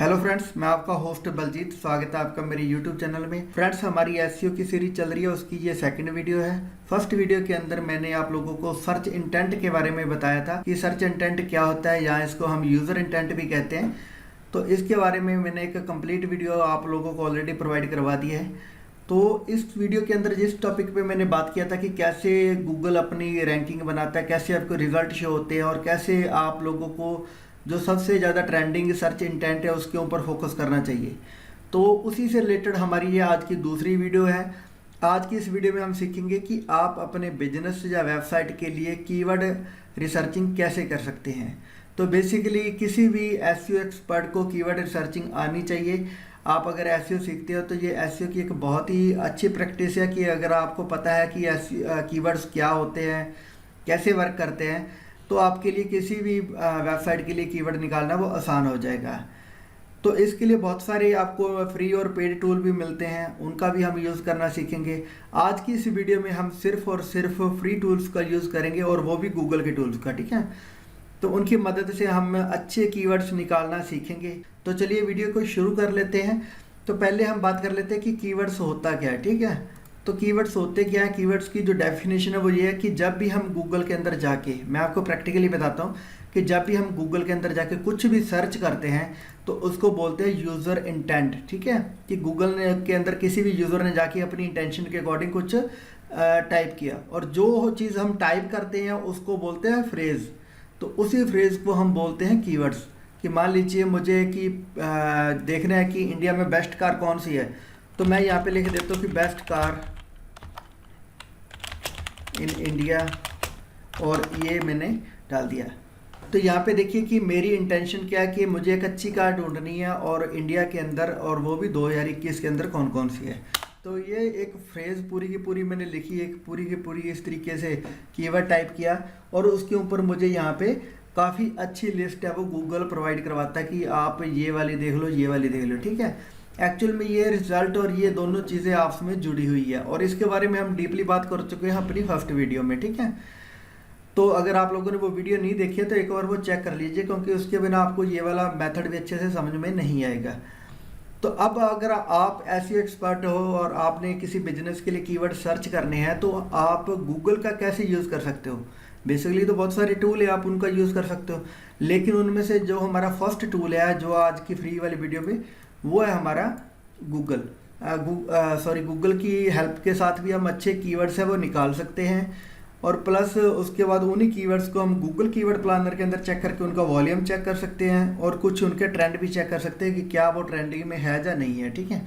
Hello friends, मैं आपका host Baljeet. स्वागत है आपका मेरे यूट्यूब चैनल में। फ्रेंड्स, हमारी एसईओ की सीरीज चल रही है, उसकी ये सेकंड वीडियो है। फर्स्ट वीडियो के अंदर मैंने आप लोगों को सर्च इंटेंट के बारे में बताया था कि सर्च इंटेंट क्या होता है, या इसको हम यूज़र इंटेंट भी कहते हैं। तो इसके बारे में मैंने एक कंप्लीट वीडियो आप लोगों को ऑलरेडी प्रोवाइड करवा दी है। तो इस वीडियो के अंदर जिस टॉपिक पे मैंने बात किया था कि कैसे गूगल अपनी रैंकिंग बनाता है, कैसे आपको रिजल्ट शो होते हैं और कैसे आप लोगों को जो सबसे ज़्यादा ट्रेंडिंग सर्च इंटेंट है उसके ऊपर फोकस करना चाहिए। तो उसी से रिलेटेड हमारी ये आज की दूसरी वीडियो है। आज की इस वीडियो में हम सीखेंगे कि आप अपने बिजनेस या वेबसाइट के लिए कीवर्ड रिसर्चिंग कैसे कर सकते हैं। तो बेसिकली किसी भी एसईओ एक्सपर्ट को कीवर्ड रिसर्चिंग आनी चाहिए। आप अगर एसईओ सीखते हो तो ये एसईओ की एक बहुत ही अच्छी प्रैक्टिस है कि अगर आपको पता है कि कीवर्ड्स क्या होते हैं, कैसे वर्क करते हैं, तो आपके लिए किसी भी वेबसाइट के लिए कीवर्ड निकालना वो आसान हो जाएगा। तो इसके लिए बहुत सारे आपको फ्री और पेड टूल भी मिलते हैं, उनका भी हम यूज़ करना सीखेंगे। आज की इस वीडियो में हम सिर्फ और सिर्फ फ्री टूल्स का यूज़ करेंगे, और वो भी गूगल के टूल्स का, ठीक है। तो उनकी मदद से हम अच्छे कीवर्ड्स निकालना सीखेंगे। तो चलिए वीडियो को शुरू कर लेते हैं। तो पहले हम बात कर लेते हैं कि कीवर्ड्स होता क्या है, ठीक है। तो कीवर्ड्स होते क्या है। कीवर्ड्स की जो डेफिनेशन है वो ये है कि जब भी हम गूगल के अंदर जाके, मैं आपको प्रैक्टिकली बताता हूँ कि जब भी हम गूगल के अंदर जाके कुछ भी सर्च करते हैं तो उसको बोलते हैं यूज़र इंटेंट, ठीक है। कि गूगल ने के अंदर किसी भी यूज़र ने जाके अपनी इंटेंशन के अकॉर्डिंग कुछ टाइप किया, और जो चीज़ हम टाइप करते हैं उसको बोलते हैं फ्रेज़। तो उसी फ्रेज़ को हम बोलते हैं कीवर्ड्स। कि मान लीजिए मुझे कि देखना है कि इंडिया में बेस्ट कार कौन सी है, तो मैं यहाँ पे लिख देता हूँ कि बेस्ट कार इन इंडिया, और ये मैंने डाल दिया। तो यहाँ पे देखिए कि मेरी इंटेंशन क्या है कि मुझे एक अच्छी कार ढूंढनी है और इंडिया के अंदर, और वो भी 2021 के अंदर कौन कौन सी है। तो ये एक फ्रेज़ पूरी की पूरी मैंने लिखी, एक पूरी की पूरी इस तरीके से कीवर्ड टाइप किया, और उसके ऊपर मुझे यहाँ पे काफ़ी अच्छी लिस्ट है वो गूगल प्रोवाइड करवाता है कि आप ये वाली देख लो, ये वाली देख लो, ठीक है। एक्चुअल में ये रिजल्ट और ये दोनों चीज़ें आपस में जुड़ी हुई है, और इसके बारे में हम डीपली बात कर चुके हैं अपनी फर्स्ट वीडियो में, ठीक है। तो अगर आप लोगों ने वो वीडियो नहीं देखी है तो एक बार वो चेक कर लीजिए, क्योंकि उसके बिना आपको ये वाला मेथड भी अच्छे से समझ में नहीं आएगा। तो अब अगर आप ऐसे एक्सपर्ट हो और आपने किसी बिजनेस के लिए कीवर्ड सर्च करने हैं, तो आप गूगल का कैसे यूज़ कर सकते हो। बेसिकली तो बहुत सारे टूल है, आप उनका यूज़ कर सकते हो, लेकिन उनमें से जो हमारा फर्स्ट टूल है जो आज की फ्री वाली वीडियो में, वो है हमारा गूगल। गूगल की हेल्प के साथ भी हम अच्छे कीवर्ड्स हैं वो निकाल सकते हैं, और प्लस उसके बाद उन्हीं कीवर्ड्स को हम गूगल कीवर्ड प्लानर के अंदर चेक करके उनका वॉल्यूम चेक कर सकते हैं, और कुछ उनके ट्रेंड भी चेक कर सकते हैं कि क्या वो ट्रेंडिंग में है या नहीं है, ठीक है।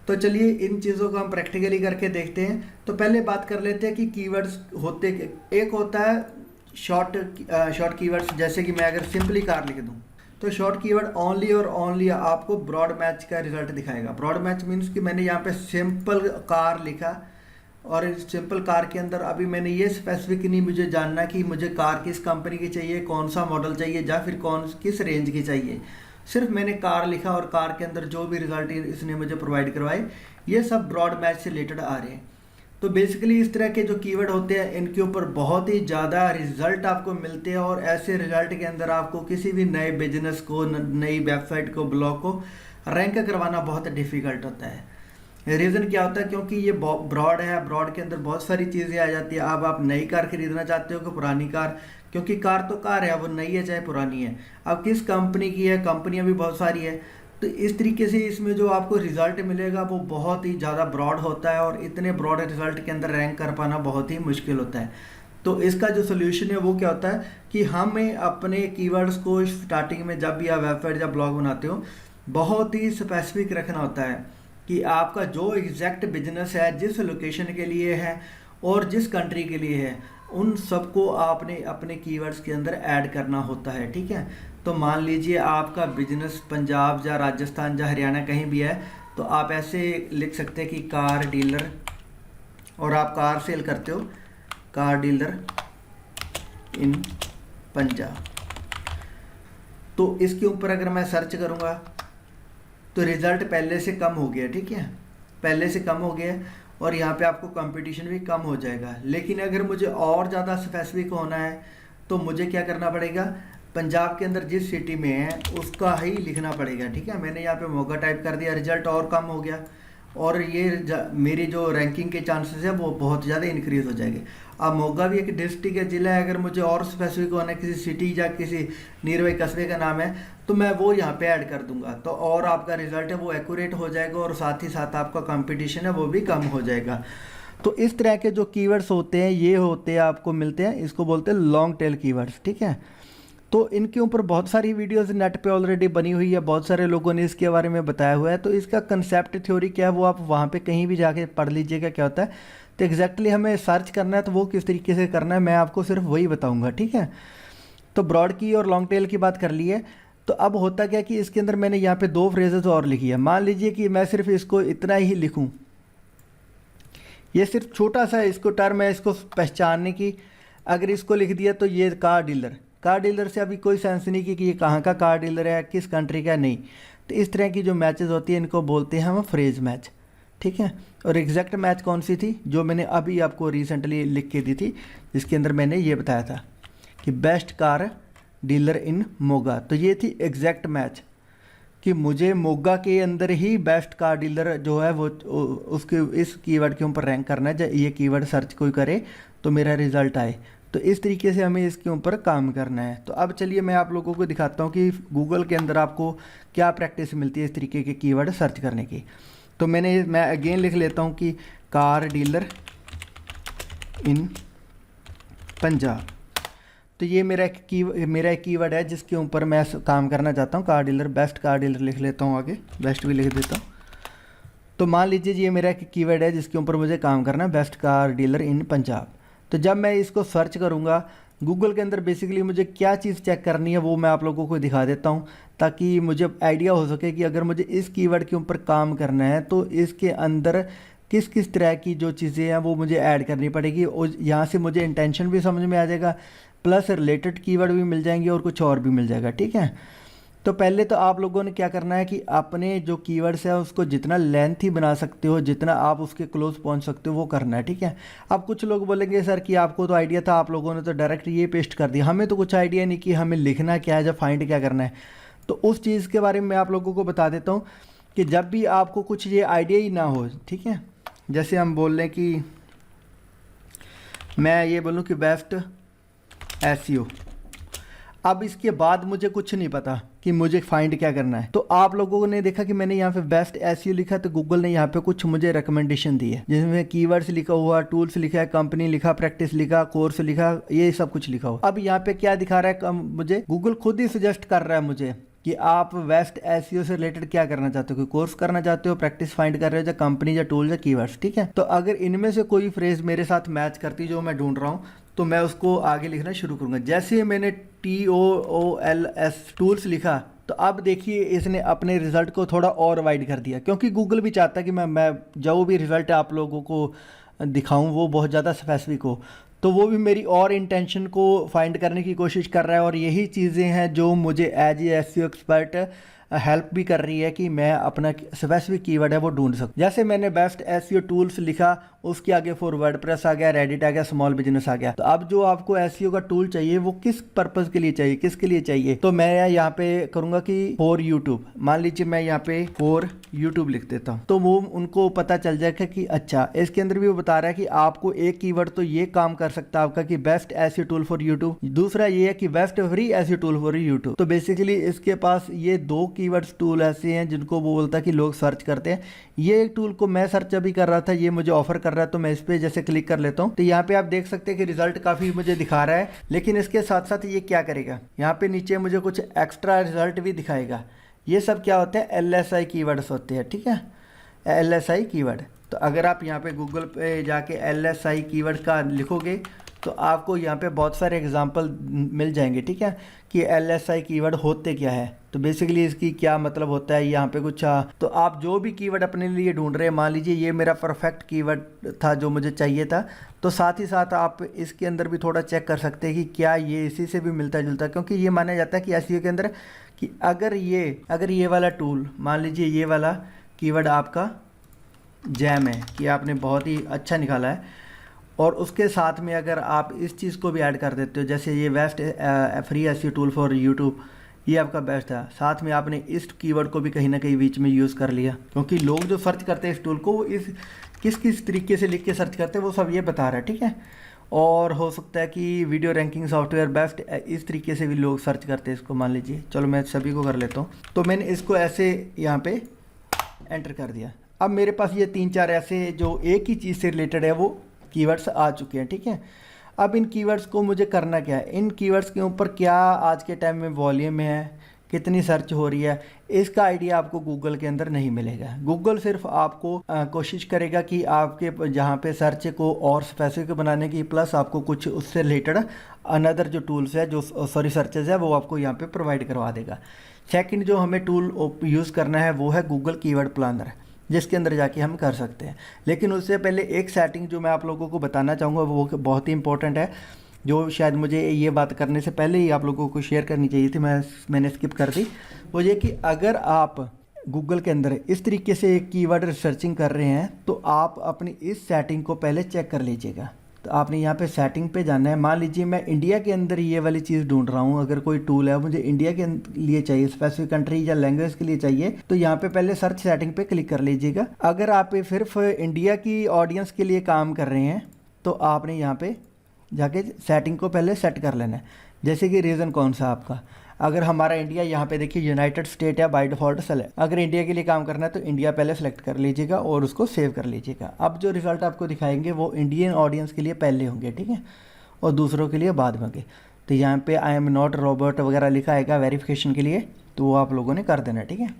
तो चलिए इन चीज़ों को हम प्रैक्टिकली करके देखते हैं। तो पहले बात कर लेते हैं कि कीवर्ड्स होते, एक होता है शॉर्ट कीवर्ड्स, जैसे कि मैं अगर सिंपली कार लिख दूँ तो शॉर्ट कीवर्ड ओनली और ओनली आपको ब्रॉड मैच का रिजल्ट दिखाएगा। ब्रॉड मैच मीन्स कि मैंने यहाँ पे सिंपल कार लिखा, और इस सिंपल कार के अंदर अभी मैंने ये स्पेसिफिक नहीं मुझे जानना कि मुझे कार किस कंपनी की चाहिए, कौन सा मॉडल चाहिए, या फिर किस रेंज की चाहिए। सिर्फ मैंने कार लिखा, और कार के अंदर जो भी रिजल्ट इसने मुझे प्रोवाइड करवाए ये सब ब्रॉड मैच से रिलेटेड आ रहे हैं। तो बेसिकली इस तरह के जो कीवर्ड होते हैं इनके ऊपर बहुत ही ज़्यादा रिजल्ट आपको मिलते हैं, और ऐसे रिजल्ट के अंदर आपको किसी भी नए बिजनेस को, नई वेबसाइट को, ब्लॉग को रैंक करवाना बहुत डिफ़िकल्ट होता है। रीज़न क्या होता है, क्योंकि ये ब्रॉड है, ब्रॉड के अंदर बहुत सारी चीज़ें आ जाती है। अब आप नई कार खरीदना चाहते हो कि पुरानी कार, क्योंकि कार तो कार है, वो नई है चाहे पुरानी है। अब किस कंपनी की है, कंपनियाँ भी बहुत सारी है। तो इस तरीके से इसमें जो आपको रिज़ल्ट मिलेगा वो बहुत ही ज़्यादा ब्रॉड होता है, और इतने ब्रॉड रिज़ल्ट के अंदर रैंक कर पाना बहुत ही मुश्किल होता है। तो इसका जो सोल्यूशन है वो क्या होता है कि हमें अपने कीवर्ड्स को स्टार्टिंग में जब भी आप वेबसाइट या ब्लॉग बनाते हो बहुत ही स्पेसिफिक रखना होता है कि आपका जो एग्जैक्ट बिजनेस है, जिस लोकेशन के लिए है और जिस कंट्री के लिए है, उन सबको आपने अपने कीवर्ड्स के अंदर ऐड करना होता है, ठीक है। तो मान लीजिए आपका बिजनेस पंजाब या राजस्थान या हरियाणा कहीं भी है, तो आप ऐसे लिख सकते हैं कि कार डीलर, और आप कार सेल करते हो, कार डीलर इन पंजाब। तो इसके ऊपर अगर मैं सर्च करूँगा तो रिज़ल्ट पहले से कम हो गया, ठीक है, पहले से कम हो गया, और यहाँ पे आपको कंपटीशन भी कम हो जाएगा। लेकिन अगर मुझे और ज़्यादा स्पेसिफिक होना है तो मुझे क्या करना पड़ेगा, पंजाब के अंदर जिस सिटी में है उसका ही लिखना पड़ेगा, ठीक है। मैंने यहाँ पे मोगा टाइप कर दिया, रिजल्ट और कम हो गया और ये मेरी जो रैंकिंग के चांसेस है वो बहुत ज़्यादा इंक्रीज हो जाएंगे। अब मोगा भी एक डिस्ट्रिक्ट है, जिला है, अगर मुझे और स्पेसिफिक होना है किसी सिटी या किसी नियरबाई कस्बे का नाम है तो मैं वो यहाँ पे ऐड कर दूंगा, तो और आपका रिजल्ट है वो एक्यूरेट हो जाएगा और साथ ही साथ आपका कंपटीशन है वो भी कम हो जाएगा। तो इस तरह के जो कीवर्ड्स होते हैं ये होते हैं, आपको मिलते हैं, इसको बोलते हैं लॉन्ग टेल कीवर्ड्स, ठीक है। तो इनके ऊपर बहुत सारी वीडियोस नेट पे ऑलरेडी बनी हुई है, बहुत सारे लोगों ने इसके बारे में बताया हुआ है। तो इसका कंसेप्ट थ्योरी क्या है वो आप वहाँ पे कहीं भी जाके पढ़ लीजिएगा क्या होता है। तो एग्जैक्टली हमें सर्च करना है तो वो किस तरीके से करना है मैं आपको सिर्फ वही बताऊँगा, ठीक है। तो ब्रॉड की और लॉन्ग टेल की बात कर ली है। तो अब होता क्या कि इसके अंदर मैंने यहाँ पे 2 फ्रेजेस और लिखी है। मान लीजिए कि मैं सिर्फ इसको इतना ही लिखूँ, ये सिर्फ छोटा सा इसको टर्म है इसको पहचानने की। अगर इसको लिख दिया तो ये कार डीलर से अभी कोई सेंस नहीं कि ये कहाँ का कार डीलर है, किस कंट्री का, नहीं। तो इस तरह की जो मैचेस होती है इनको बोलते हैं हम फ्रेज मैच, ठीक है। और एग्जैक्ट मैच कौन सी थी जो मैंने अभी आपको रिसेंटली लिख के दी थी, जिसके अंदर मैंने ये बताया था कि बेस्ट कार डीलर इन मोगा। तो ये थी एग्जैक्ट मैच कि मुझे मोगा के अंदर ही बेस्ट कार डीलर जो है वो उसके इस कीवर्ड के ऊपर रैंक करना है। जब ये कीवर्ड सर्च कोई करे तो मेरा रिजल्ट आए। तो इस तरीके से हमें इसके ऊपर काम करना है। तो अब चलिए मैं आप लोगों को दिखाता हूँ कि गूगल के अंदर आपको क्या प्रैक्टिस मिलती है इस तरीके के कीवर्ड सर्च करने की। तो मैं अगेन लिख लेता हूँ कि कार डीलर इन पंजाब। तो ये मेरा एक कीवर्ड है जिसके ऊपर मैं काम करना चाहता हूँ। Car dealer, best car dealer लिख लेता हूँ, आगे बेस्ट भी लिख देता हूँ। तो मान लीजिए ये मेरा एक कीवर्ड है जिसके ऊपर मुझे काम करना है, बेस्ट कार डीलर इन पंजाब। तो जब मैं इसको सर्च करूँगा गूगल के अंदर, बेसिकली मुझे क्या चीज़ चेक करनी है वो मैं आप लोगों को दिखा देता हूँ ताकि मुझे आइडिया हो सके कि अगर मुझे इस कीवर्ड के ऊपर काम करना है तो इसके अंदर किस किस तरह की जो चीज़ें हैं वो मुझे ऐड करनी पड़ेगी। और यहाँ से मुझे इंटेंशन भी समझ में आ जाएगा, प्लस रिलेटेड कीवर्ड भी मिल जाएंगे और कुछ और भी मिल जाएगा, ठीक है। तो पहले तो आप लोगों ने क्या करना है कि अपने जो कीवर्ड्स है उसको जितना लेंथी बना सकते हो, जितना आप उसके क्लोज पहुंच सकते हो वो करना है, ठीक है। अब कुछ लोग बोलेंगे सर कि आपको तो आइडिया था, आप लोगों ने तो डायरेक्ट ये पेस्ट कर दिया, हमें तो कुछ आइडिया नहीं कि हमें लिखना क्या है, जब फाइंड क्या करना है। तो उस चीज़ के बारे में मैं आप लोगों को बता देता हूँ कि जब भी आपको कुछ ये आइडिया ही ना हो, ठीक है, जैसे हम बोल लें कि मैं ये बोलूँ कि बेस्ट SEO, अब इसके बाद मुझे कुछ नहीं पता कि मुझे फाइंड क्या करना है। तो आप लोगों ने देखा कि मैंने यहाँ पे बेस्ट SEO लिखा तो गूगल ने यहाँ पे कुछ मुझे रिकमेंडेशन दी है, जिसमें कीवर्ड्स लिखा हुआ, टूल्स लिखा है, कंपनी लिखा, प्रैक्टिस लिखा, कोर्स लिखा, ये सब कुछ लिखा हुआ। अब यहाँ पे क्या दिखा रहा है, मुझे गूगल खुद ही सजेस्ट कर रहा है मुझे कि आप बेस्ट SEO से रिलेटेड क्या करना चाहते हो, कोई कोर्स करना चाहते हो, प्रैक्टिस फाइंड कर रहे हो, या कंपनी या टूल या कीवर्ड्स, ठीक है। तो अगर इनमें से कोई फ्रेज मेरे साथ मैच करती जो मैं ढूंढ रहा हूँ तो मैं उसको आगे लिखना शुरू करूँगा। जैसे ही मैंने TOOLS टूल्स लिखा तो अब देखिए इसने अपने रिजल्ट को थोड़ा और वाइड कर दिया, क्योंकि गूगल भी चाहता है कि मैं जो भी रिजल्ट आप लोगों को दिखाऊं वो बहुत ज़्यादा स्पेसिफिक हो। तो वो भी मेरी और इंटेंशन को फाइंड करने की कोशिश कर रहा है, और यही चीज़ें हैं जो मुझे as a SEO expert help भी कर रही है कि मैं अपना स्पेसिफिक कीवर्ड है वो ढूंढ सकूं। जैसे मैंने बेस्ट SEO टूल्स लिखा, उसके आगे फॉर वर्डप्रेस आ गया, रेडिट आ गया, स्मॉल बिजनेस आ गया। तो अब जो आपको SEO का टूल चाहिए वो किस पर्पज़ के लिए चाहिए, किसके लिए चाहिए, तो मैं यहाँ पे करूँगा कि फॉर यूट्यूब, मान लीजिए मैं यहाँ पे फॉर यूट्यूब लिख देता हूँ, तो वो उनको पता चल जाएगा कि अच्छा इसके अंदर भी वो बता रहा है कि आपको एक कीवर्ड तो ये काम कर सकता है आपका कि best SEO tool for YouTube, दूसरा ये है कि best free SEO tool for YouTube. तो बेसिकली इसके पास ये 2 कीवर्ड्स टूल ऐसे हैं जिनको वो बोलता है कि लोग सर्च करते हैं। ये एक टूल को मैं सर्च अभी कर रहा था, ये मुझे ऑफर कर रहा है, तो मैं इस पे जैसे क्लिक कर लेता हूँ तो यहाँ पे आप देख सकते हैं कि रिजल्ट काफ़ी मुझे दिखा रहा है। लेकिन इसके साथ साथ ये क्या करेगा, यहाँ पे नीचे मुझे कुछ एक्स्ट्रा रिजल्ट भी दिखाएगा। ये सब क्या होते हैं, LSI कीवर्ड्स होते हैं, ठीक है, LSI कीवर्ड। तो अगर आप यहाँ पे गूगल पे जाके LSI कीवर्ड का लिखोगे तो आपको यहाँ पे बहुत सारे एग्जांपल मिल जाएंगे, ठीक है, कि LSI कीवर्ड होते क्या है। तो बेसिकली इसकी क्या मतलब होता है, यहाँ पे कुछ तो आप जो भी कीवर्ड अपने लिए ढूंढ रहे हैं, मान लीजिए ये मेरा परफेक्ट कीवर्ड था जो मुझे चाहिए था, तो साथ ही साथ आप इसके अंदर भी थोड़ा चेक कर सकते हैं कि क्या ये इसी से भी मिलता जुलता, क्योंकि ये माना जाता है कि SEO के अंदर कि अगर ये वाला टूल, मान लीजिए ये वाला कीवर्ड आपका जैम है कि आपने बहुत ही अच्छा निकाला है, और उसके साथ में अगर आप इस चीज़ को भी ऐड कर देते हो, जैसे ये best free SEO tool for YouTube, ये आपका बेस्ट है, साथ में आपने इस कीवर्ड को भी कहीं ना कहीं बीच में यूज़ कर लिया, क्योंकि लोग जो सर्च करते हैं इस टूल को वो इस किस किस तरीके से लिख के सर्च करते हैं वो सब ये बता रहा है, ठीक है। और हो सकता है कि वीडियो रैंकिंग सॉफ्टवेयर बेस्ट, इस तरीके से भी लोग सर्च करते हैं इसको, मान लीजिए। चलो मैं सभी को कर लेता हूँ। तो मैंने इसको ऐसे यहाँ पे एंटर कर दिया। अब मेरे पास ये 3-4 ऐसे जो एक ही चीज़ से रिलेटेड है वो कीवर्ड्स आ चुके हैं, ठीक है। अब इन कीवर्ड्स को मुझे करना क्या है, इन कीवर्ड्स के ऊपर क्या आज के टाइम में वॉल्यूम है, कितनी सर्च हो रही है, इसका आइडिया आपको गूगल के अंदर नहीं मिलेगा। गूगल सिर्फ आपको कोशिश करेगा कि आपके जहाँ पे सर्च को और स्पेसिफिक बनाने की, प्लस आपको कुछ उससे रिलेटेड अनदर जो टूल्स है, जो सॉरी सर्चेज है, वो आपको यहाँ पे प्रोवाइड करवा देगा। सेकंड जो हमें टूल यूज़ करना है वो है गूगल कीवर्ड प्लानर, जिसके अंदर जाके हम कर सकते हैं। लेकिन उससे पहले एक सेटिंग जो मैं आप लोगों को बताना चाहूँगा वो बहुत ही इंपॉर्टेंट है, जो शायद मुझे ये बात करने से पहले ही आप लोगों को शेयर करनी चाहिए थी, मैंने स्किप कर दी। वो ये कि अगर आप गूगल के अंदर इस तरीके से कीवर्ड रिसर्चिंग कर रहे हैं तो आप अपनी इस सेटिंग को पहले चेक कर लीजिएगा। तो आपने यहाँ पे सेटिंग पे जाना है। मान लीजिए मैं इंडिया के अंदर ये वाली चीज़ ढूंढ रहा हूँ, अगर कोई टूल है मुझे इंडिया के लिए चाहिए, स्पेसिफिक कंट्री या लैंग्वेज के लिए चाहिए, तो यहाँ पे पहले सर्च सेटिंग पे क्लिक कर लीजिएगा। अगर आप सिर्फ इंडिया की ऑडियंस के लिए काम कर रहे हैं तो आपने यहाँ पे जाके सेटिंग को पहले सेट कर लेना है। जैसे कि रीज़न कौन सा आपका, अगर हमारा इंडिया, यहाँ पे देखिए यूनाइटेड स्टेट है बाय डिफ़ॉल्ट सेलेक्ट, अगर इंडिया के लिए काम करना है तो इंडिया पहले सेलेक्ट कर लीजिएगा और उसको सेव कर लीजिएगा। अब जो रिज़ल्ट आपको दिखाएंगे वो इंडियन ऑडियंस के लिए पहले होंगे, ठीक है, और दूसरों के लिए बाद में होंगे। तो यहाँ पे आई एम नॉट रॉबर्ट वगैरह लिखा आएगा वेरिफिकेशन के लिए, तो वो आप लोगों ने कर देना, ठीक है।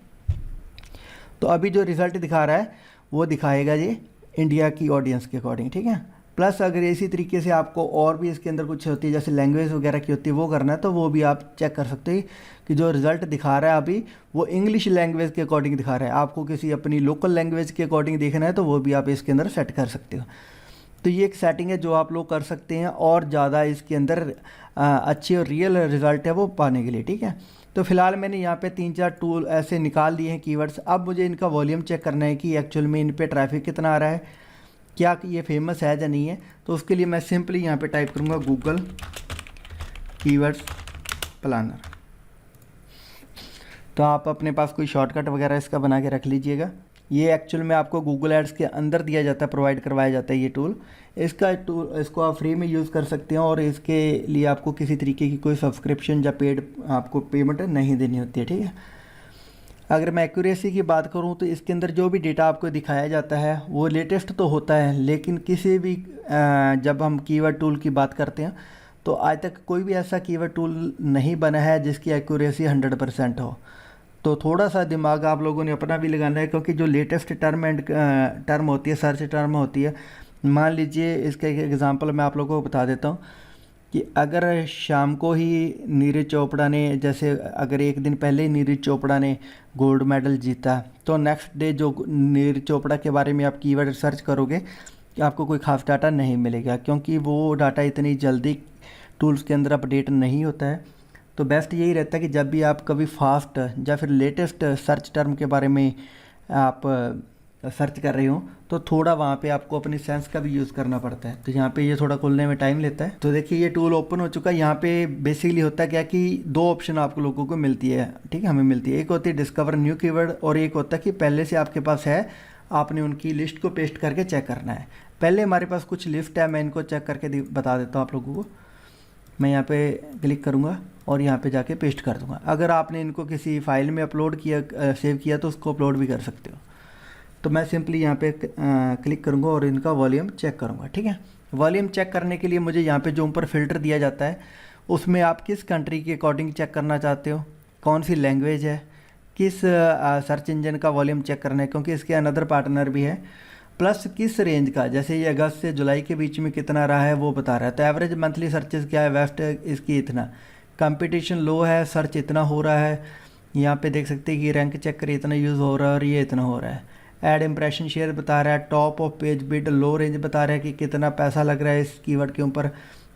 तो अभी जो रिज़ल्ट दिखा रहा है वो दिखाएगा ये इंडिया की ऑडियंस के अकॉर्डिंग, ठीक है। प्लस अगर इसी तरीके से आपको और भी इसके अंदर कुछ होती है, जैसे लैंग्वेज वगैरह की होती है, वो करना है तो वो भी आप चेक कर सकते हैं कि जो रिज़ल्ट दिखा रहा है अभी वो इंग्लिश लैंग्वेज के अकॉर्डिंग दिखा रहा है। आपको किसी अपनी लोकल लैंग्वेज के अकॉर्डिंग देखना है तो वो भी आप इसके अंदर सेट कर सकते हो। तो ये एक सेटिंग है जो आप लोग कर सकते हैं और ज़्यादा इसके अंदर अच्छी और रियल रिज़ल्ट है वो पाने के लिए, ठीक है। तो फिलहाल मैंने यहाँ पे 3-4 टूल ऐसे निकाल दिए हैं कीवर्ड्स। अब मुझे इनका वॉल्यूम चेक करना है कि एक्चुअल में इन पे ट्रैफिक कितना आ रहा है, क्या ये फेमस है या नहीं है। तो उसके लिए मैं सिंपली यहाँ पे टाइप करूँगा गूगल कीवर्ड्स प्लानर। तो आप अपने पास कोई शॉर्टकट वगैरह इसका बना के रख लीजिएगा। ये एक्चुअल में आपको गूगल एड्स के अंदर दिया जाता है, प्रोवाइड करवाया जाता है ये टूल। इसको आप फ्री में यूज़ कर सकते हैं और इसके लिए आपको किसी तरीके की कोई सब्सक्रिप्शन या पेड आपको पेमेंट नहीं देनी होती है, ठीक है। अगर मैं एक्यूरेसी की बात करूं तो इसके अंदर जो भी डेटा आपको दिखाया जाता है वो लेटेस्ट तो होता है, लेकिन किसी भी जब हम कीवर्ड टूल की बात करते हैं तो आज तक कोई भी ऐसा कीवर्ड टूल नहीं बना है जिसकी एक्यूरेसी 100% हो। तो थोड़ा सा दिमाग आप लोगों ने अपना भी लगाना है, क्योंकि जो लेटेस्ट टर्म होती है, सर्च टर्म होती है, मान लीजिए इसका एक एग्ज़ाम्पल मैं आप लोगों को बता देता हूँ कि अगर शाम को ही नीरज चोपड़ा ने, जैसे अगर एक दिन पहले ही नीरज चोपड़ा ने गोल्ड मेडल जीता, तो नेक्स्ट डे जो नीरज चोपड़ा के बारे में आप कीवर्ड सर्च करोगे कि आपको कोई खास डाटा नहीं मिलेगा, क्योंकि वो डाटा इतनी जल्दी टूल्स के अंदर अपडेट नहीं होता है। तो बेस्ट यही रहता है कि जब भी आप कभी फास्ट या फिर लेटेस्ट सर्च टर्म के बारे में आप सर्च कर रहे हो तो थोड़ा वहाँ पे आपको अपनी सेंस का भी यूज़ करना पड़ता है। तो यहाँ पे ये थोड़ा खुलने में टाइम लेता है। तो देखिए ये टूल ओपन हो चुका है। यहाँ पे बेसिकली होता है क्या कि 2 ऑप्शन आप लोगों को मिलती है, ठीक है, हमें मिलती है। एक होती है डिस्कवर न्यू कीवर्ड और एक होता है कि पहले से आपके पास है, आपने उनकी लिस्ट को पेस्ट करके चेक करना है। पहले हमारे पास कुछ लिस्ट है, मैं इनको चेक करके बता देता हूँ आप लोगों को। मैं यहाँ पे क्लिक करूँगा और यहाँ पे जाके पेस्ट कर दूँगा। अगर आपने इनको किसी फाइल में अपलोड किया, सेव किया, तो उसको अपलोड भी कर सकते हो। तो मैं सिंपली यहाँ पे क्लिक करूँगा और इनका वॉल्यूम चेक करूँगा, ठीक है। वॉल्यूम चेक करने के लिए मुझे यहाँ पे जो ऊपर फ़िल्टर दिया जाता है उसमें आप किस कंट्री के अकॉर्डिंग चेक करना चाहते हो, कौन सी लैंग्वेज है, किस सर्च इंजन का वॉल्यूम चेक करना है, क्योंकि इसके अनदर पार्टनर भी है, प्लस किस रेंज का, जैसे ये अगस्त से जुलाई के बीच में कितना रहा है वो बता रहा है। तो एवरेज मंथली सर्चेस क्या है, वेस्ट इसकी इतना, कंपटीशन लो है, सर्च इतना हो रहा है। यहाँ पे देख सकते हैं कि रैंक चेक करिए इतना यूज़ हो रहा है और ये इतना हो रहा है। ऐड इंप्रेशन शेयर बता रहा है, top of page bid, low range बता रहा है कि कितना पैसा लग रहा है इस कीवर्ड के ऊपर,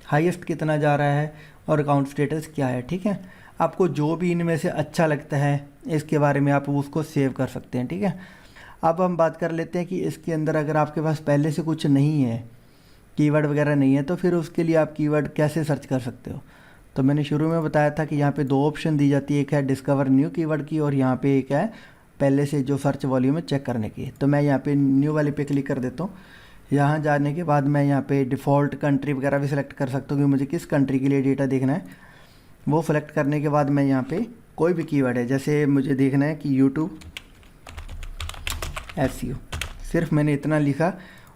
हाईएस्ट कितना जा रहा है और अकाउंट स्टेटस क्या है, ठीक है। आपको जो भी इनमें से अच्छा लगता है इसके बारे में आप उसको सेव कर सकते हैं, ठीक है। अब हम बात कर लेते हैं कि इसके अंदर अगर आपके पास पहले से कुछ नहीं है कीवर्ड वगैरह नहीं है, तो फिर उसके लिए आप कीवर्ड कैसे सर्च कर सकते हो। तो मैंने शुरू में बताया था कि यहाँ पे 2 ऑप्शन दी जाती है, एक है डिस्कवर न्यू कीवर्ड की और यहाँ पे एक है पहले से जो सर्च वॉल्यूम है चेक करने की। तो मैं यहाँ पे न्यू वाले पे क्लिक कर देता हूँ। यहाँ जाने के बाद मैं यहाँ पे डिफ़ॉल्ट कंट्री वगैरह भी सिलेक्ट कर सकता हूँ कि मुझे किस कंट्री के लिए डेटा देखना है। वो सेलेक्ट करने के बाद मैं यहाँ पे कोई भी कीवर्ड है, जैसे मुझे देखना है कि यूट्यूब SEO, सिर्फ मैंने इतना लिखा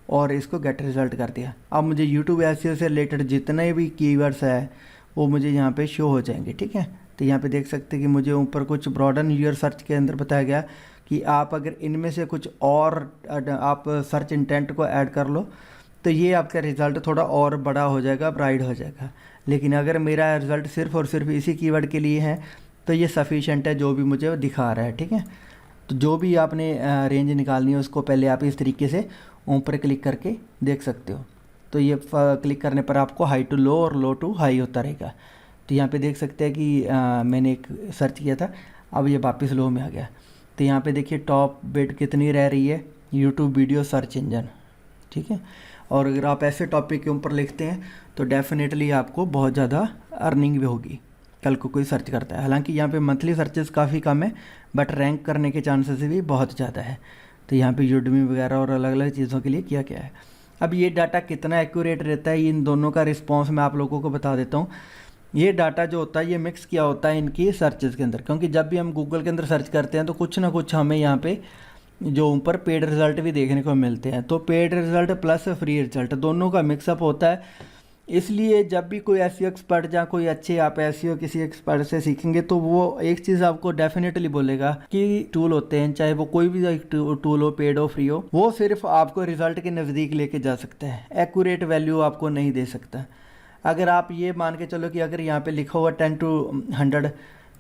और इसको गेट रिज़ल्ट कर दिया। अब मुझे यूट्यूब SEO से रिलेटेड जितने भी कीवर्ड्स है वो मुझे यहाँ पे शो हो जाएंगे, ठीक है। तो यहाँ पे देख सकते हैं कि मुझे ऊपर कुछ ब्रॉडन यूर सर्च के अंदर बताया गया कि आप अगर इनमें से कुछ और आप सर्च इंटेंट को ऐड कर लो तो ये आपका रिज़ल्ट थोड़ा और बड़ा हो जाएगा, ब्राइट हो जाएगा। लेकिन अगर मेरा रिज़ल्ट सिर्फ और सिर्फ इसी कीवर्ड के लिए है तो ये सफिशेंट है जो भी मुझे दिखा रहा है, ठीक है। तो जो भी आपने रेंज निकालनी है उसको पहले आप इस तरीके से ऊपर क्लिक करके देख सकते हो। तो ये क्लिक करने पर आपको हाई टू लो और लो टू हाई होता रहेगा। तो यहाँ पे देख सकते हैं कि मैंने एक सर्च किया था, अब ये वापस लो में आ गया। तो यहाँ पे देखिए टॉप बिड कितनी रह रही है, यूट्यूब वीडियो सर्च इंजन, ठीक है। और अगर आप ऐसे टॉपिक के ऊपर लिखते हैं तो डेफिनेटली आपको बहुत ज़्यादा अर्निंग भी होगी कल को कोई सर्च करता है। हालांकि यहाँ पे मंथली सर्चेस काफ़ी कम है बट रैंक करने के चांसेस भी बहुत ज़्यादा है। तो यहाँ पे यूडमी वगैरह और अलग अलग चीज़ों के लिए किया गया है। अब ये डाटा कितना एक्यूरेट रहता है, इन दोनों का रिस्पॉन्स मैं आप लोगों को बता देता हूँ। ये डाटा जो होता है ये मिक्स किया होता है इनकी सर्चेज़ के अंदर, क्योंकि जब भी हम गूगल के अंदर सर्च करते हैं तो कुछ ना कुछ हमें यहाँ पे जो ऊपर पेड रिज़ल्ट भी देखने को मिलते हैं। तो paid result plus free result दोनों का मिक्सअप होता है। इसलिए जब भी कोई SEO एक्सपर्ट या कोई अच्छे आप SEO किसी एक्सपर्ट से सीखेंगे तो वो एक चीज़ आपको डेफिनेटली बोलेगा कि टूल होते हैं, चाहे वो कोई भी टूल हो, पेड हो, फ्री हो, वो सिर्फ आपको रिज़ल्ट के नज़दीक लेके जा सकता है, एक्यूरेट वैल्यू आपको नहीं दे सकता। अगर आप ये मान के चलो कि अगर यहाँ पे लिखा हुआ 10 to 100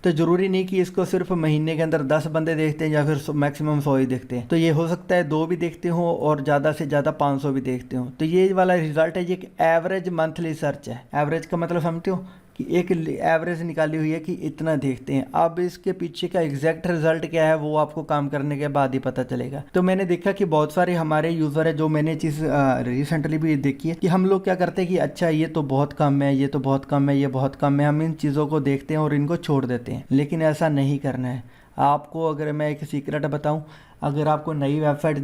तो ज़रूरी नहीं कि इसको सिर्फ महीने के अंदर 10 बंदे देखते हैं या फिर मैक्सिमम 100 ही देखते हैं। तो ये हो सकता है 2 भी देखते हो और ज़्यादा से ज़्यादा 500 भी देखते हो। तो ये वाला रिज़ल्ट है, ये एक एवरेज मंथली सर्च है। एवरेज का मतलब समझते हो कि एक एवरेज निकाली हुई है कि इतना देखते हैं। अब इसके पीछे का एग्जैक्ट रिजल्ट क्या है वो आपको काम करने के बाद ही पता चलेगा। तो मैंने देखा कि बहुत सारे हमारे यूज़र है, जो मैंने चीज़ रिसेंटली भी देखी है कि हम लोग क्या करते हैं कि अच्छा ये तो बहुत कम है, ये तो बहुत कम है, ये बहुत कम है, हम इन चीज़ों को देखते हैं और इनको छोड़ देते हैं। लेकिन ऐसा नहीं करना है आपको। अगर मैं एक सीक्रेट बताऊं, अगर आपको नई वेबसाइट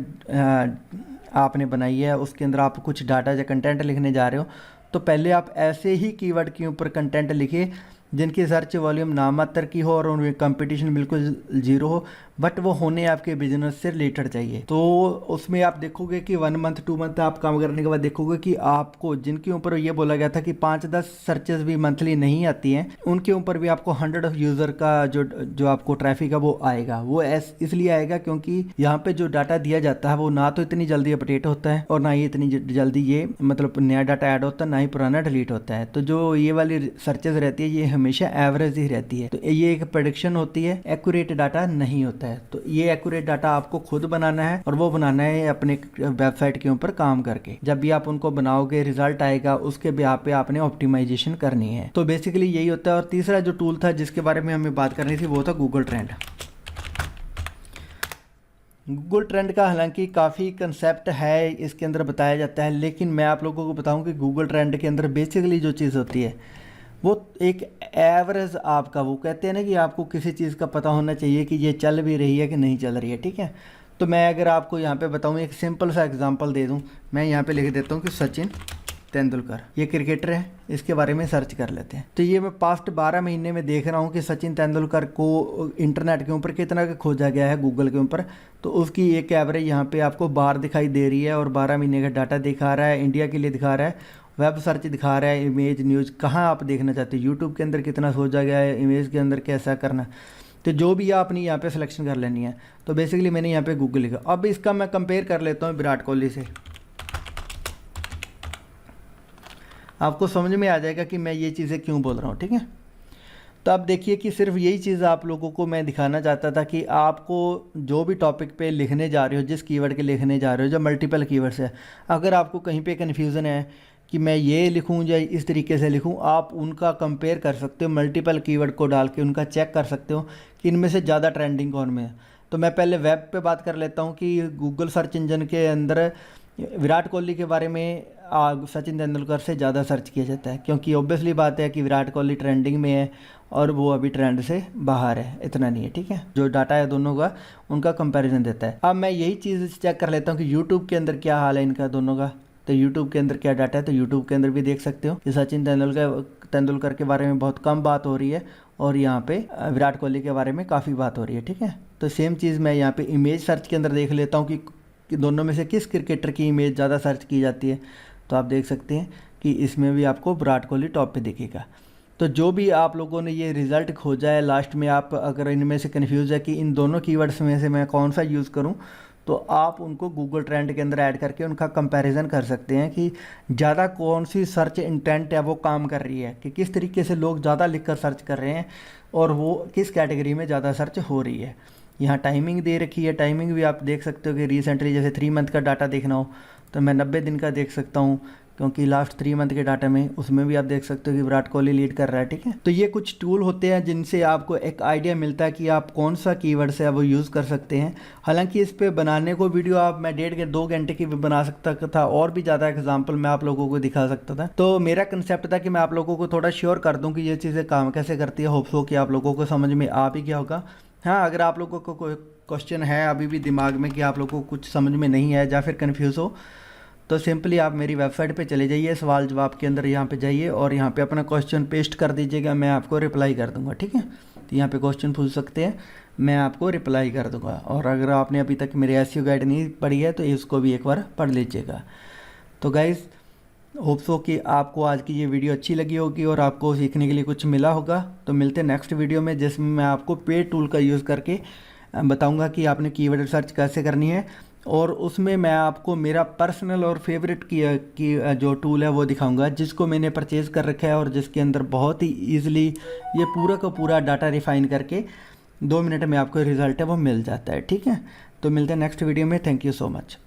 आपने बनाई है, उसके अंदर आप कुछ डाटा या कंटेंट लिखने जा रहे हो, तो पहले आप ऐसे ही कीवर्ड के ऊपर कंटेंट लिखिए जिनकी सर्च वॉल्यूम नामात्र की हो और उनमें कंपटीशन बिल्कुल जीरो हो, बट वो होने आपके बिजनेस से रिलेटेड चाहिए। तो उसमें आप देखोगे कि 1 मंथ 2 मंथ आप काम करने के बाद देखोगे कि आपको जिनके ऊपर ये बोला गया था कि 5-10 सर्चेस भी मंथली नहीं आती हैं, उनके ऊपर भी आपको 100 यूज़र का जो आपको ट्रैफिक है वो आएगा। वो इसलिए आएगा क्योंकि यहाँ पे जो डाटा दिया जाता है वो ना तो इतनी जल्दी अपडेट होता है और ना ही इतनी जल्दी ये मतलब नया डाटा ऐड होता है, ना ही पुराना डिलीट होता है। तो जो ये वाली सर्चेज रहती है ये हमेशा एवरेज ही रहती है। तो ये एक प्रेडिक्शन होती है, एक्यूरेट डाटा नहीं होता है। तो ये एक्यूरेट डाटा आपको खुद बनाना है और वो बनाना है अपने वेबसाइट के ऊपर काम करके। जब भी आप उनको बनाओगे रिजल्ट आएगा, उसके ब्याह पे आपने ऑप्टिमाइजेशन करनी है। तो बेसिकली यही होता है। और तीसरा जो टूल था जिसके बारे में हमें बात करनी थी वो था गूगल ट्रेंड। गूगल ट्रेंड का हालांकि काफ़ी कंसेप्ट है, इसके अंदर बताया जाता है, लेकिन मैं आप लोगों को बताऊं कि गूगल ट्रेंड के अंदर बेसिकली जो चीज़ होती है वो एक एवरेज आपका, वो कहते हैं ना कि आपको किसी चीज़ का पता होना चाहिए कि ये चल भी रही है कि नहीं चल रही है, ठीक है। तो मैं अगर आपको यहाँ पे बताऊँ, एक सिंपल सा एग्जांपल दे दूँ, मैं यहाँ पे लिख देता हूँ कि सचिन तेंदुलकर ये क्रिकेटर है, इसके बारे में सर्च कर लेते हैं। तो ये मैं पास्ट 12 महीने में देख रहा हूँ कि सचिन तेंदुलकर को इंटरनेट के ऊपर कितना का खोजा गया है गूगल के ऊपर। तो उसकी एक एवरेज यहाँ पे आपको बार दिखाई दे रही है और 12 महीने का डाटा दिखा रहा है, इंडिया के लिए दिखा रहा है, वेब सर्च दिखा रहा है, इमेज न्यूज़ कहाँ आप देखना चाहते हो, यूट्यूब के अंदर कितना सोचा गया है, इमेज के अंदर कैसा करना। तो जो भी आपने यहाँ पे सिलेक्शन कर लेनी है। तो बेसिकली मैंने यहाँ पे गूगल लिखा। अब इसका मैं कंपेयर कर लेता हूँ विराट कोहली से, आपको समझ में आ जाएगा कि मैं ये चीज़ें क्यों बोल रहा हूँ, ठीक है। तो अब देखिए कि सिर्फ यही चीज़ आप लोगों को मैं दिखाना चाहता था कि आपको जो भी टॉपिक पे लिखने जा रहे हो, जिस कीवर्ड के लिखने जा रहे हो, जो मल्टीपल कीवर्ड्स है, अगर आपको कहीं पे कन्फ्यूज़न है कि मैं ये लिखूं या इस तरीके से लिखूं, आप उनका कंपेयर कर सकते हो, मल्टीपल कीवर्ड को डाल के उनका चेक कर सकते हो कि इनमें से ज़्यादा ट्रेंडिंग कौन में है। तो मैं पहले वेब पे बात कर लेता हूं कि गूगल सर्च इंजन के अंदर विराट कोहली के बारे में सचिन तेंदुलकर से ज़्यादा सर्च किया जाता है, क्योंकि ऑब्वियसली बात है कि विराट कोहली ट्रेंडिंग में है और वो अभी ट्रेंड से बाहर है, इतना नहीं है। ठीक है, जो डाटा है दोनों का उनका कंपैरिजन देता है। अब मैं यही चीज़ चेक कर लेता हूँ कि यूट्यूब के अंदर क्या हाल है इनका दोनों का। तो यूट्यूब के अंदर क्या डाटा है, तो यूट्यूब के अंदर भी देख सकते हो कि सचिन तेंदुलकर के बारे में बहुत कम बात हो रही है और यहाँ पे विराट कोहली के बारे में काफ़ी बात हो रही है। ठीक है, तो सेम चीज़ मैं यहाँ पे इमेज सर्च के अंदर देख लेता हूँ कि दोनों में से किस क्रिकेटर की इमेज ज़्यादा सर्च की जाती है। तो आप देख सकते हैं कि इसमें भी आपको विराट कोहली टॉप पे दिखेगा। तो जो भी आप लोगों ने ये रिज़ल्ट खोजा है लास्ट में, आप अगर इनमें से कन्फ्यूज़ है कि इन दोनों कीवर्ड्स में से मैं कौन सा यूज़ करूं, तो आप उनको गूगल ट्रेंड के अंदर ऐड करके उनका कंपैरिजन कर सकते हैं कि ज़्यादा कौन सी सर्च इंटेंट है वो काम कर रही है, कि किस तरीके से लोग ज़्यादा लिख कर सर्च कर रहे हैं और वो किस कैटेगरी में ज़्यादा सर्च हो रही है। यहाँ टाइमिंग दे रखी है, टाइमिंग भी आप देख सकते हो कि रिसेंटली जैसे 3 मंथ का डाटा देखना हो तो मैं 90 दिन का देख सकता हूँ, क्योंकि लास्ट 3 मंथ के डाटा में उसमें भी आप देख सकते हो कि विराट कोहली लीड कर रहा है। ठीक है, तो ये कुछ टूल होते हैं जिनसे आपको एक आइडिया मिलता है कि आप कौन सा कीवर्ड से वो यूज़ कर सकते हैं। हालांकि इस पे बनाने को वीडियो मैं 1.5 घंटे की भी बना सकता था और भी ज़्यादा एग्जाम्पल मैं आप लोगों को दिखा सकता था। तो मेरा कंसेप्ट था कि मैं आप लोगों को थोड़ा श्योर कर दूँ कि ये चीज़ें काम कैसे करती है। होप्स हो कि आप लोगों को समझ में आ भी गया होगा। हाँ, अगर आप लोगों को कोई क्वेश्चन है अभी भी दिमाग में कि आप लोगों को कुछ समझ में नहीं है या फिर कन्फ्यूज़ हो, तो सिंपली आप मेरी वेबसाइट पे चले जाइए, सवाल जवाब के अंदर यहाँ पे जाइए और यहाँ पे अपना क्वेश्चन पेस्ट कर दीजिएगा, मैं आपको रिप्लाई कर दूँगा। ठीक है, तो यहाँ पे क्वेश्चन पूछ सकते हैं, मैं आपको रिप्लाई कर दूँगा। और अगर आपने अभी तक मेरे एसईओ गाइड नहीं पढ़ी है तो इसको भी एक बार पढ़ लीजिएगा। तो गाइज़, होप्स हो कि आपको आज की ये वीडियो अच्छी लगी होगी और आपको सीखने के लिए कुछ मिला होगा। तो मिलते हैं नेक्स्ट वीडियो में, जिसमें मैं आपको पेड टूल का यूज़ करके बताऊंगा कि आपने कीवर्ड सर्च कैसे करनी है, और उसमें मैं आपको मेरा पर्सनल और फेवरेट की जो टूल है वो दिखाऊंगा, जिसको मैंने परचेज़ कर रखा है और जिसके अंदर बहुत ही ईजिली ये पूरा का पूरा डाटा रिफाइन करके 2 मिनट में आपको रिज़ल्ट है वो मिल जाता है। ठीक है, तो मिलते हैं नेक्स्ट वीडियो में। Thank you so much.